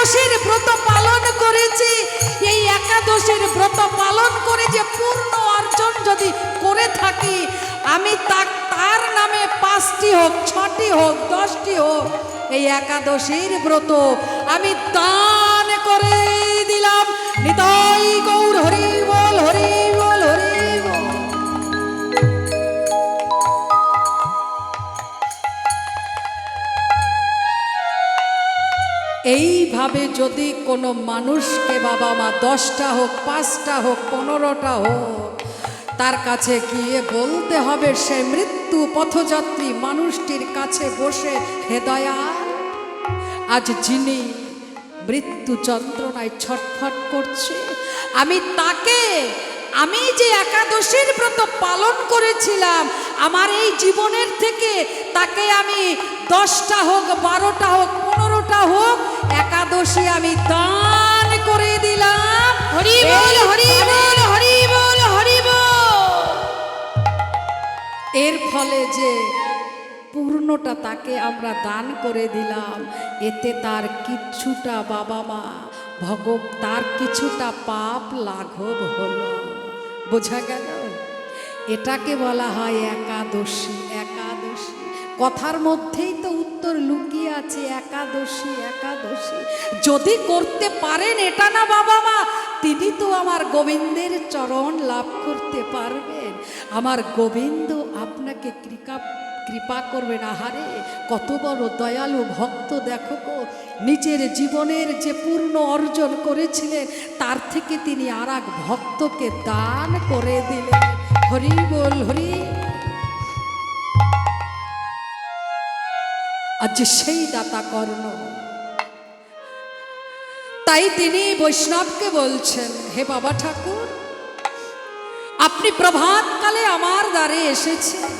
একাদশীর ব্রত পালন করেছি, এই একাদশীর ব্রত পালন করে যে পূর্ণ অর্জন যদি করে থাকি, আমি তার নামে 5টি হোক, 6টি হোক, 10টি হোক, এই একাদশীর ব্রত আমি দান করে দিলাম। নিতাই গৌর হরি বল, হরি বল, হরি বল। এইভাবে যদি কোনো মানুষকে বাবা মা 10টা হোক, 5টা হোক, 15টা হোক, তার কাছে গিয়ে বলতে হবে, সে মৃত্যু পথযাত্রী মানুষটির কাছে বসে, হে দয়াল, আজ যিনি মৃত্যু যন্ত্রণায় ছটফট করছে, আমি যে একাদশীর ব্রত পালন করেছিলাম, আমার এই জীবনের থেকে তাকে আমি 10টা হোক, 12টা হোক, 15টা হোক, একাদশী আমি দান করে দিলাম। হরি বল, হরি বল, হরি বল, হরি বল। এর ফলে যে পূর্ণটা তাকে আমরা দান করে দিলাম, এতে তার কিছুটা বাবা মা তার কিছুটা পাপ লাঘব হলো। বোঝা গেল? এটাকে বলা হয় একাদশী। একাদশী কথার মধ্যেই তো উত্তর লুকিয়ে আছে, একাদশী, একাদশী। যদি করতে পারেন এটা না বাবা মা, তিনি তো আমার গোবিন্দের চরণ লাভ করতে পারবেন। আমার গোবিন্দ আপনাকে কৃপা করবেন। আহারে কত বড় দয়ালু ভক্ত, দেখো গো, নিজের জীবনের যে পূর্ণ অর্জন করেছিলেন, তার থেকে তিনি আর এক ভক্তকে দান করে দিলেন। হরি বল, হরি। আজ সেই দাতা কর্ণ, তাই তিনি বৈষ্ণবকে বলছেন, হে বাবা ঠাকুর, আপনি প্রভাতকালে আমার দ্বারে এসেছেন।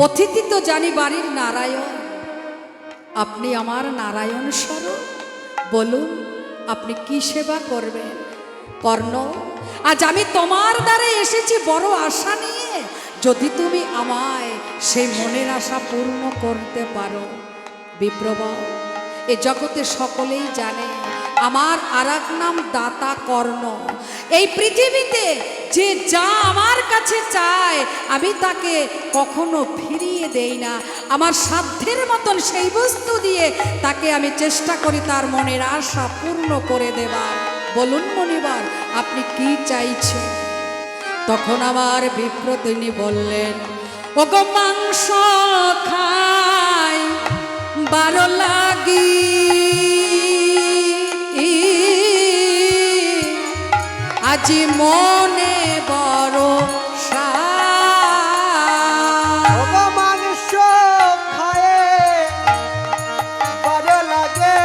অতিথি তো জানি বাড়ির নারায়ণ, আপনি আমার নারায়ণ স্বরূপ। বলুন আপনি কি সেবা করবেন? কর্ণ, আজ আমি তোমার দ্বারে এসেছি বড় আশা নিয়ে, যদি তুমি আমায় সেই মনের আশা পূর্ণ করতে পারো। বিপ্রবর, এ জগতে সকলেই জানে আমার আরেক নাম দাতা কর্ণ। এই পৃথিবীতে যে যা আমার কাছে চায়, আমি তাকে কখনো ফিরিয়ে দেই না। আমার সাধ্যের মতন সেই বস্তু দিয়ে তাকে আমি চেষ্টা করি তার মনের আশা পূর্ণ করে দেবার। বলুন মনিবার, আপনি কি চাইছেন? তখন আমার বিপ্র তিনি বললেন, ওগো মাংস খাই বারো লাগি, আজি মনে বড় মাংস খায়ে ভালো লাগে,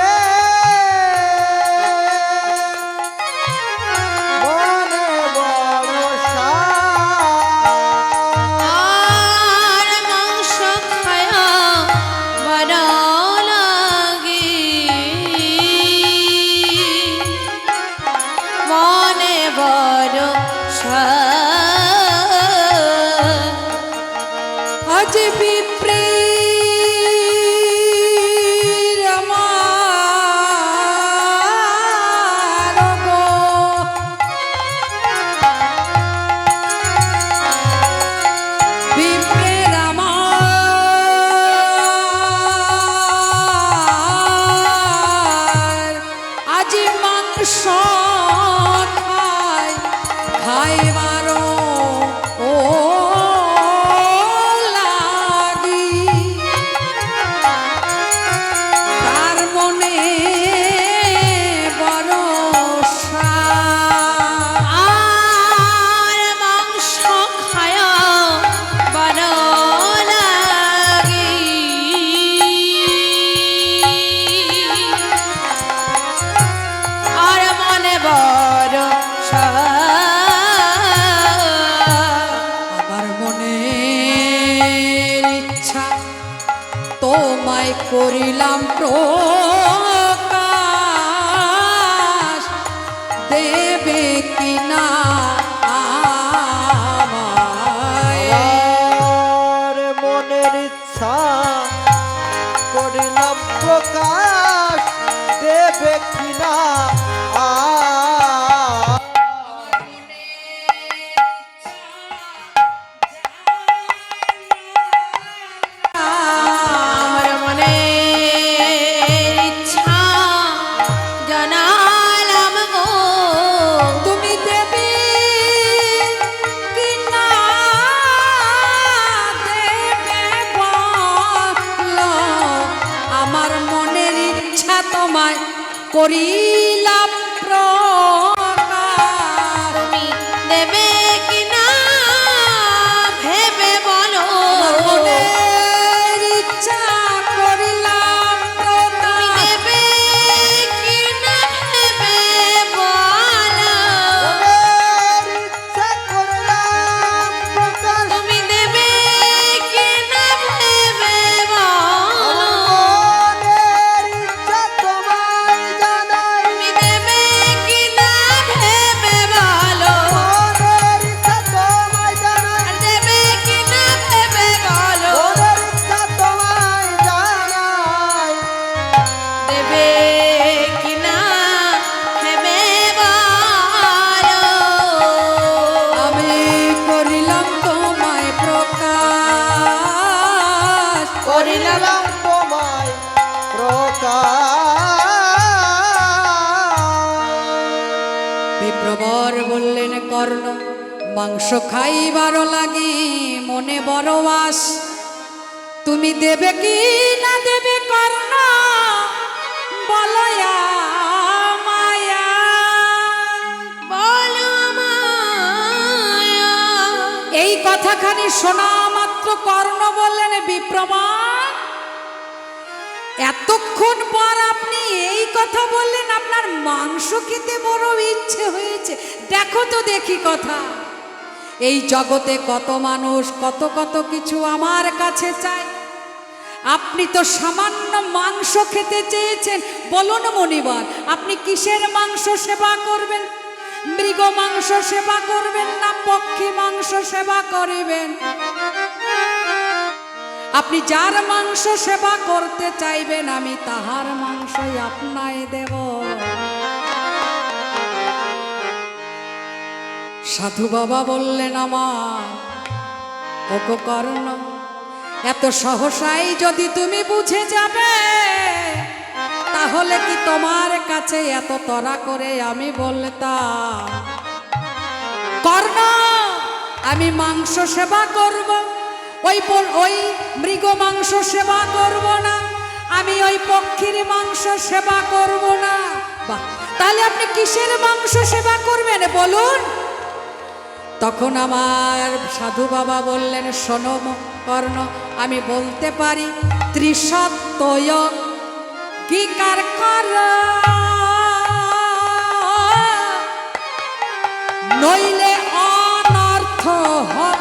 মনে বড় আর মাংস খায়া বড় লাগে, মনে বড় আজ বিপ্রের আমার গো, বিপ্রের আমার আজ মাংস খাই খাইবারো ও লাগি, তার মনে বড় আর মাংস খায়া বড় লাগে, আর মনে বড় আমার মনের ইচ্ছা তোমায় করিলাম প্রকাশ, দেবে কিনা আমায়? আর মনের ইচ্ছা করিলাম প্রকাশ, দেবে কিনা আমার মনের ইচ্ছা জানালাম গো তুমি দেবে কি না দেবে বলো, আমার মনের ইচ্ছা তোমায় করিলাম প্রকাশ। তুমি দেবে কিনা ভেবে বলো আমার মনের ইচ্ছা করিলাম তুমি প্রকাশ। দেবে কিনা ভেবে বলো মনের ইচ্ছা করলাম প্রকাশ তুমি দেবে কিনা ভেবে বলো মনের ইচ্ছা তোমায় জানাই তুমি দেবে কিনা ভেবে বলো মনের ইচ্ছা তোমায় জানাই আর দেবে কিনা ভেবে বলো মনের ইচ্ছা তোমায় জানাই দেবে কিনা ভেবে বলো আমি করিলাম তোমায় প্রকাশ। করিলাম তোমায় প্রকাশ বিপ্রবর বললেন কর্ণ, মাংস খাইবার লাগি মনে বড় আস, তুমি দেবে কি না দেবে কর্ণ বলয়া মায়া। বলো মায়া এই কথাখানি শোনা মাত্র কর্ণ বললেন, বিপ্রবর এতক্ষণ পর আপনি এই কথা বললেন, আপনার মাংস খেতে বড় ইচ্ছে হয়েছে। দেখো তো দেখি কথা, এই জগতে কত মানুষ কত কত কিছু আমার কাছে চায়, আপনি তো সামান্য মাংস খেতে চেয়েছেন। বলুন মনিবার, আপনি কিসের মাংস সেবা করবেন? মৃগ মাংস সেবা করবেন না পক্ষী মাংস সেবা করিবেন? আপনি যার মাংস সেবা করতে চাইবেন আমি তাহার মাংসই আপনায় দেব। সাধু বাবা বললেন, আমার ওগো কর্ণ, এত সহসাই যদি তুমি বুঝে যাবে, তাহলে কি তোমার কাছে এত তরা করে আমি বলতাম কর্ণ আমি মাংস সেবা করব, ওই মৃগ মাংস সেবা করব না, আমি ওই পক্ষীর মাংস সেবা করব না? বাহ, তাহলে আপনি কিসের মাংস সেবা করবেন বলুন? তখন আমার সাধু বাবা বললেন, শোনো কর্ণ, আমি বলতে পারি ত্রিসত্যয় গীকার কর